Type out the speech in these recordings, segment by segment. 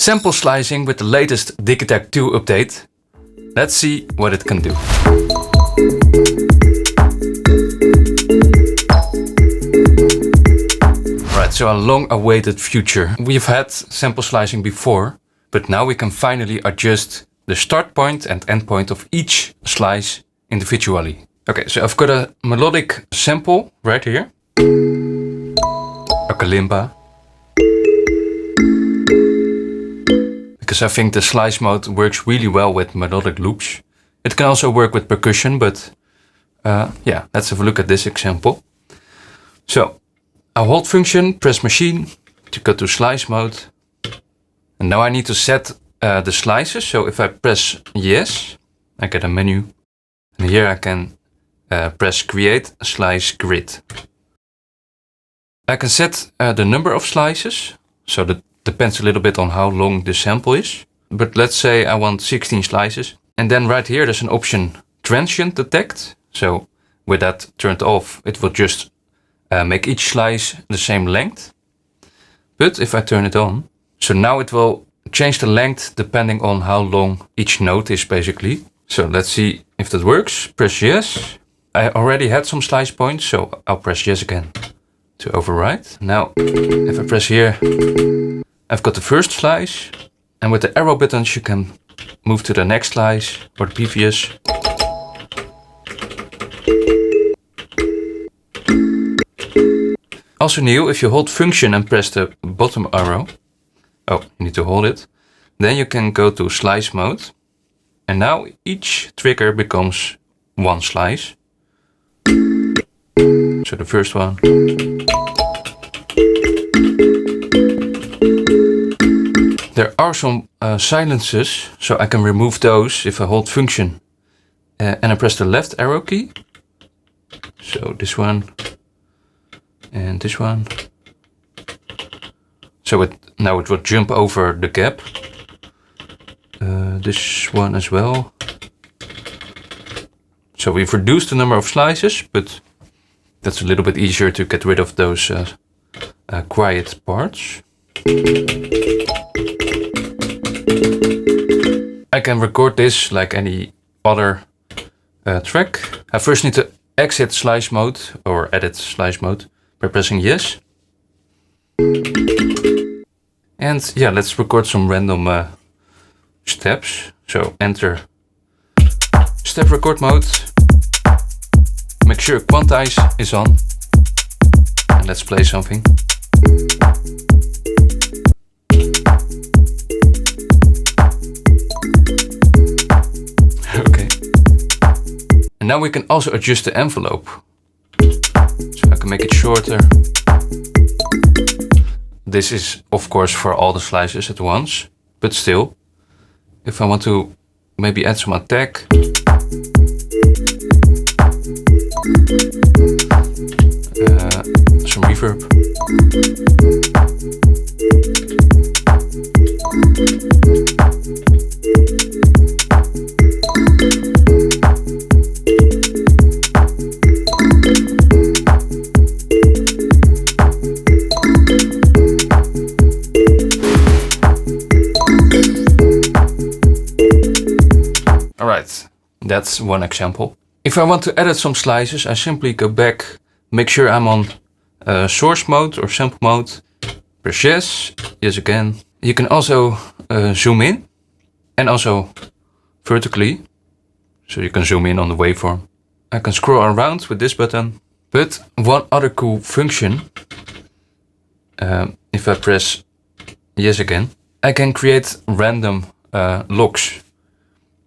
Sample slicing with the latest Digitakt 2 update. Let's see what it can do. Right, so a long-awaited future. We've had sample slicing before, but now we can finally adjust the start point and end point of each slice individually. Okay, so I've got a melodic sample right here. A kalimba. Because I think the slice mode works really well with melodic loops. It can also work with percussion, but yeah, let's have a look at this example. So I hold function, press machine to go to slice mode. And now I need to set the slices. So if I press yes, I get a menu. And here I can press create slice grid. I can set the number of slices. So that depends a little bit on how long the sample is. But let's say I want 16 slices. And then right here there's an option transient detect. So with that turned off, it will just make each slice the same length. But if I turn it on, so now it will change the length depending on how long each note is basically. So let's see if that works. Press yes. I already had some slice points, so I'll press yes again to override. Now, if I press here, I've got the first slice. And with the arrow buttons, you can move to the next slice or the previous. Also new, if you hold function and press the bottom arrow, oh, you need to hold it, then you can go to slice mode. And now each trigger becomes one slice. So the first one. There are some silences, so I can remove those if I hold function and I press the left arrow key. So this one and this one. So now it will jump over the gap. This one as well. So we've reduced the number of slices, but that's a little bit easier to get rid of those quiet parts. I can record this like any other track. I first need to exit slice mode or edit slice mode by pressing yes. And yeah, let's record some random steps. So enter step record mode. Make sure quantize is on. And let's play something. Okay. And now we can also adjust the envelope. So I can make it shorter. This is of course for all the slices at once, but still, if I want to maybe add some attack. Some reverb. Alright, that's one example. If I want to edit some slices, I simply go back, make sure I'm on source mode or sample mode, press yes, yes again. You can also zoom in and also vertically, so you can zoom in on the waveform. I can scroll around with this button, but one other cool function, if I press yes again, I can create random locks.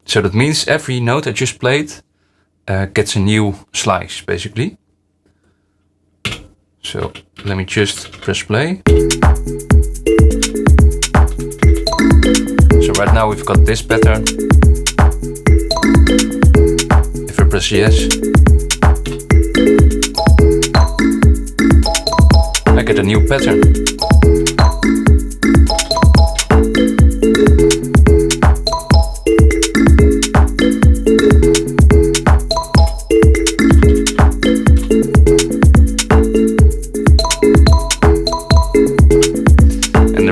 So that means every note I just played gets a new slice, basically. So let me just press play. So right now we've got this pattern. If I press yes, I get a new pattern.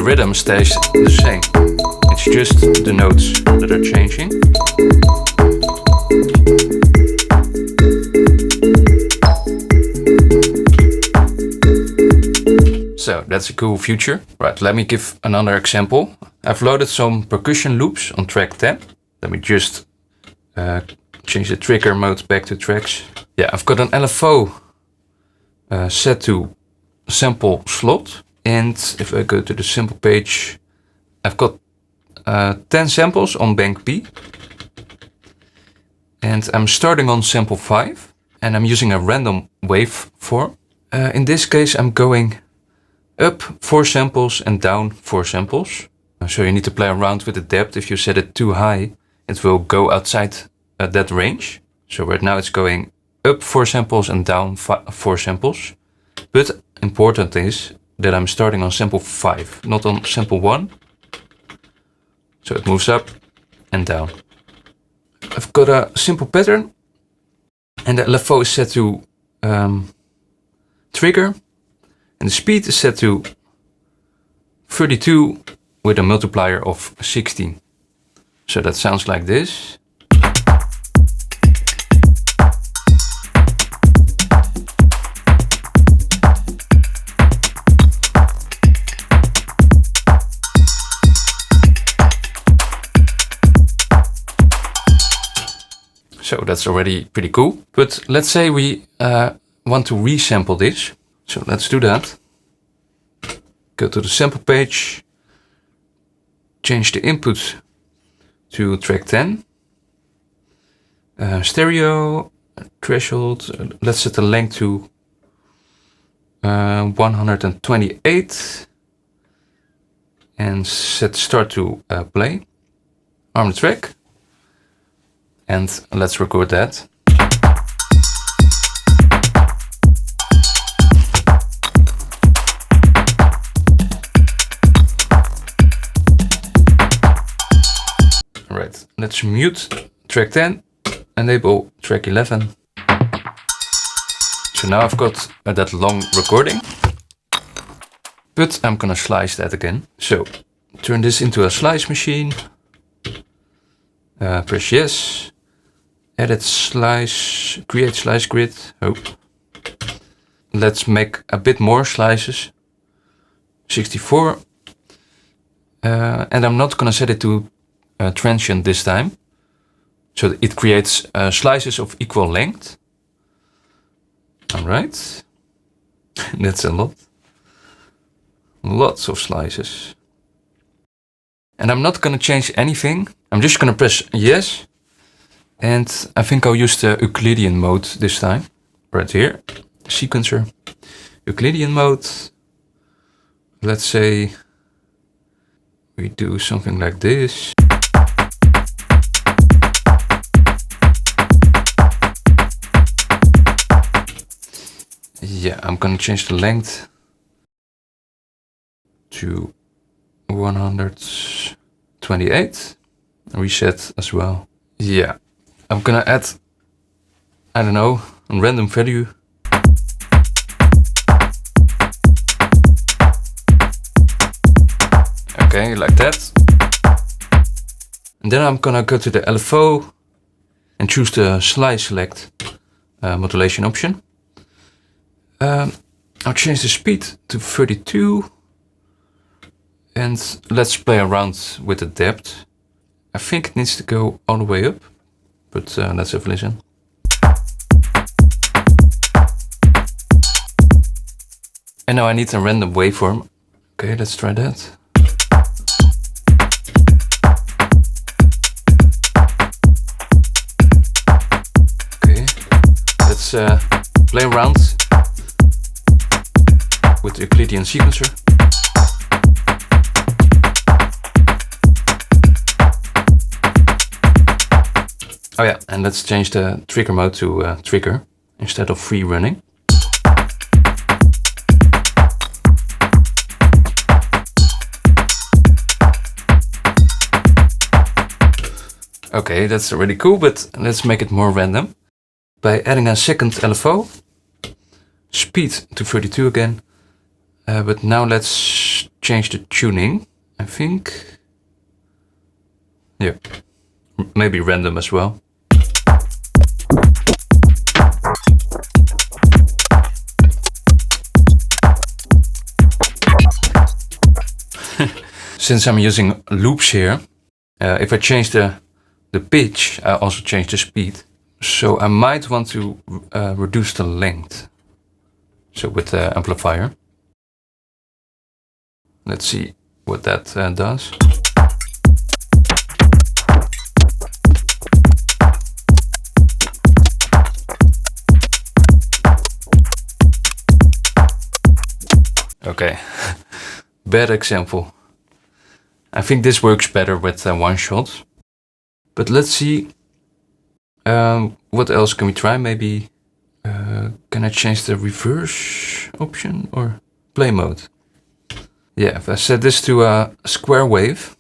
Rhythm stays the same. just the notes that are changing. So that's a cool feature. Right, let me give another example. I've loaded some percussion loops on track 10. Let me just change the trigger mode back to tracks. Yeah, I've got an LFO set to sample slot. And if I go to the sample page, I've got 10 samples on bank B. And I'm starting on sample 5. And I'm using a random waveform. In this case, I'm going up 4 samples and down 4 samples. So you need to play around with the depth. If you set it too high, it will go outside that range. So right now it's going up 4 samples and down 4 samples. But important is that I'm starting on sample 5, not on sample 1. So it moves up and down. I've got a simple pattern. And the LFO is set to trigger. And the speed is set to 32 with a multiplier of 16. So that sounds like this. So that's already pretty cool. But let's say we want to resample this. So let's do that. Go to the sample page. Change the input to track 10. Stereo, threshold. Let's set the length to 128. And set start to play. Arm the track. And let's record that. Right, let's mute track 10, enable track 11. So now I've got that long recording, but I'm gonna slice that again. So turn this into a slice machine, press yes, edit slice, create slice grid. Let's make a bit more slices, 64. And I'm not gonna set it to transient this time. So it creates slices of equal length. All right. That's a lot. Lots of slices. And I'm not gonna change anything. I'm just gonna press yes. And I think I'll use the Euclidean mode this time. Right here, sequencer, Euclidean mode. Let's say we do something like this. Yeah, I'm gonna change the length to 128. Reset as well. Yeah, I'm gonna add, I don't know, a random value. Okay, like that. And then I'm gonna go to the LFO and choose the slice select modulation option. I'll change the speed to 32. And let's play around with the depth. I think it needs to go all the way up, but let's have a listen. And now I need a random waveform. Okay, let's try that. Okay, let's play around with the Euclidean sequencer. Oh yeah, and let's change the trigger mode to trigger instead of free running. Okay, that's really cool, but let's make it more random by adding a second LFO, speed to 32 again. But now let's change the tuning. I think Yeah, maybe random as well. Since I'm using loops here, if I change the pitch, I also change the speed. So I might want to reduce the length. So with the amplifier. Let's see what that does. Okay, bad example. I think this works better with one shot. But let's see, what else can we try? Maybe, can I change the reverse option or play mode? Yeah, if I set this to a square wave,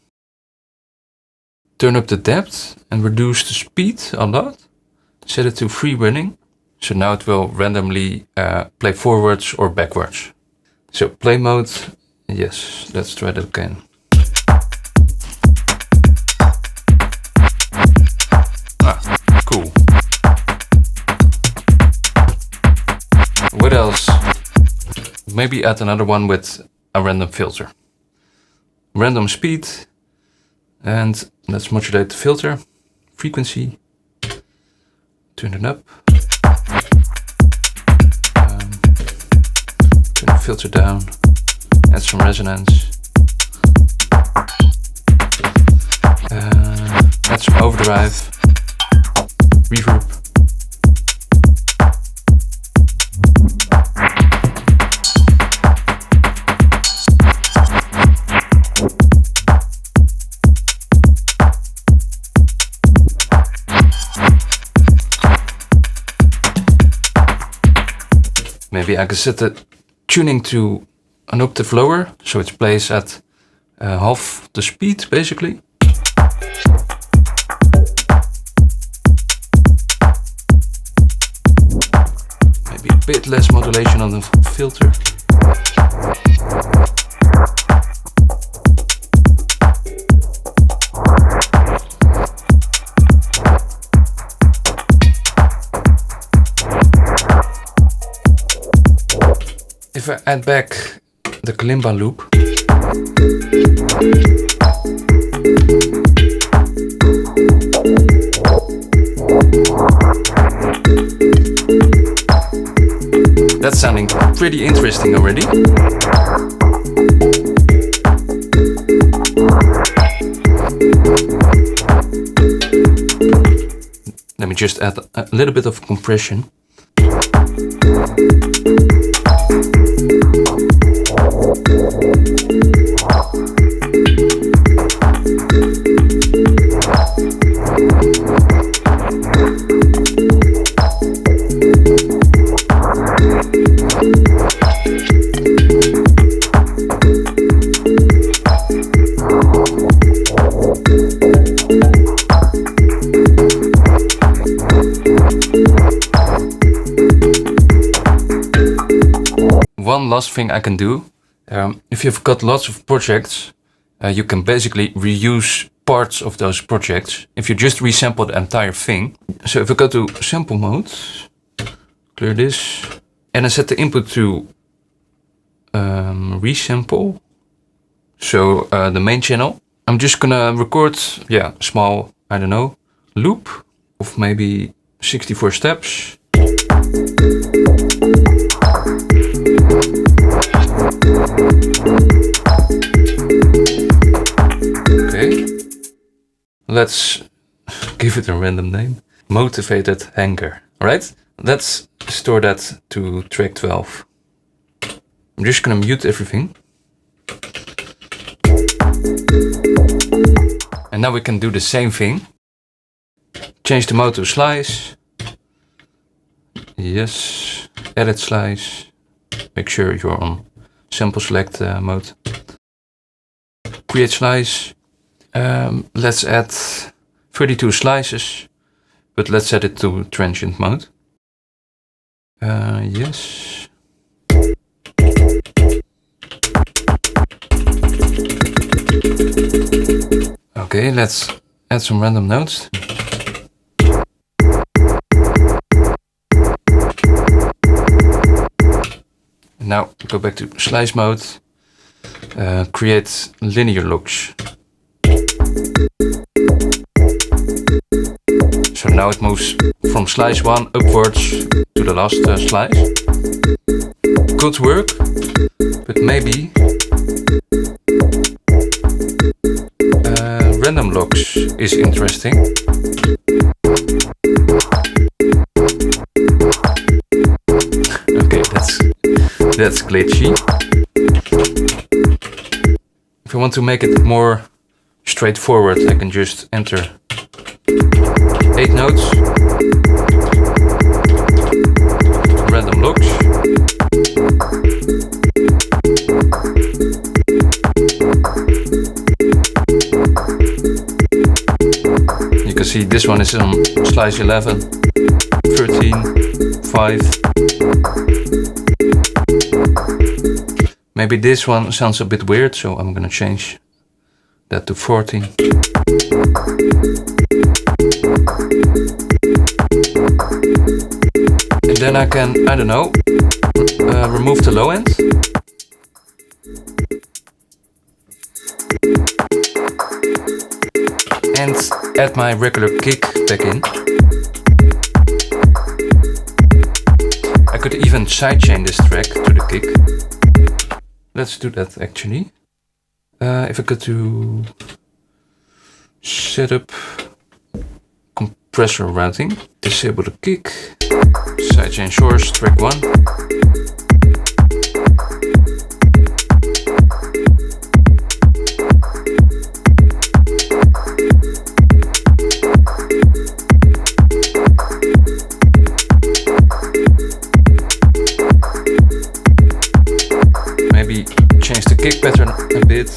turn up the depth and reduce the speed a lot, set it to free running. So now it will randomly play forwards or backwards. So play mode, yes, let's try that again. Cool. What else? Maybe add another one with a random filter. Random speed, and let's modulate the filter frequency. Turn it up. Turn the filter down. Add some resonance. Add some overdrive. Reverb. Maybe I can set the tuning to an octave lower, so it plays at half the speed, basically. Maybe a bit less modulation on the filter. If I add back the kalimba loop, that's sounding pretty interesting already. Let me just add a little bit of compression. One last thing I can do, if you've got lots of projects, you can basically reuse parts of those projects if you just resample the entire thing. So if I go to sample mode, clear this, and I set the input to resample, so the main channel, I'm just gonna record, yeah, small, I don't know, loop of maybe 64 steps. Okay, let's give it a random name. Motivated Hanger. Alright, let's store that to track 12. I'm just gonna mute everything. And now we can do the same thing. Change the mode to slice. Yes, edit slice. Make sure you're on sample select mode. Create slice. Let's add 32 slices, but let's set it to transient mode. Yes. Okay, let's add some random notes. Now go back to slice mode, create linear looks. So now it moves from slice 1 upwards to the last slice. Good work, but maybe random looks is interesting. Okay, that's glitchy. If I want to make it more straightforward, I can just enter 8 notes, random looks. You can see this one is on slice 11, 13, 5. Maybe this one sounds a bit weird, so I'm gonna change that to 14. And then I can, I don't know, remove the low end. And add my regular kick back in. I could even sidechain this track to the kick. Let's do that actually. If I go to setup, compressor routing, disable the kick, sidechain source, track 1. Maybe change the kick pattern a bit.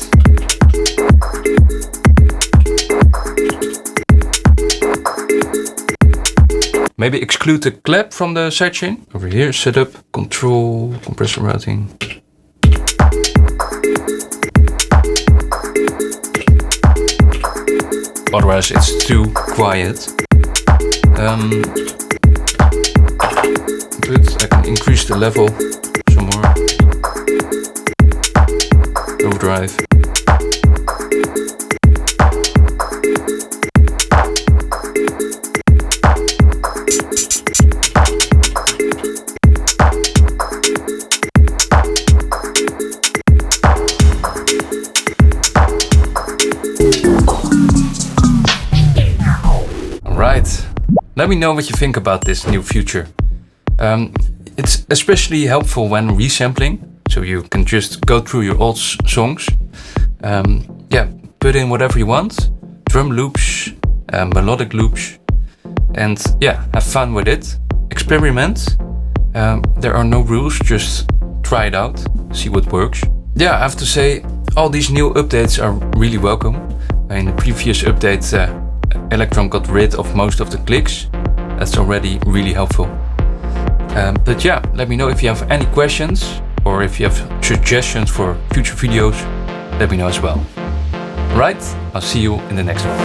Maybe exclude the clap from the sidechain. Over here, setup, control, compressor routing. Otherwise it's too quiet. But I can increase the level some more. Overdrive. Alright, let me know what you think about this new feature. It's especially helpful when resampling, so you can just go through your old songs. Yeah, put in whatever you want, drum loops, melodic loops, and yeah, have fun with it. Experiment. There are no rules, just try it out, see what works. Yeah, I have to say, all these new updates are really welcome. In the previous update, Electron got rid of most of the clicks. That's already really helpful. But yeah, let me know if you have any questions or if you have suggestions for future videos, let me know as well. Right, I'll see you in the next one.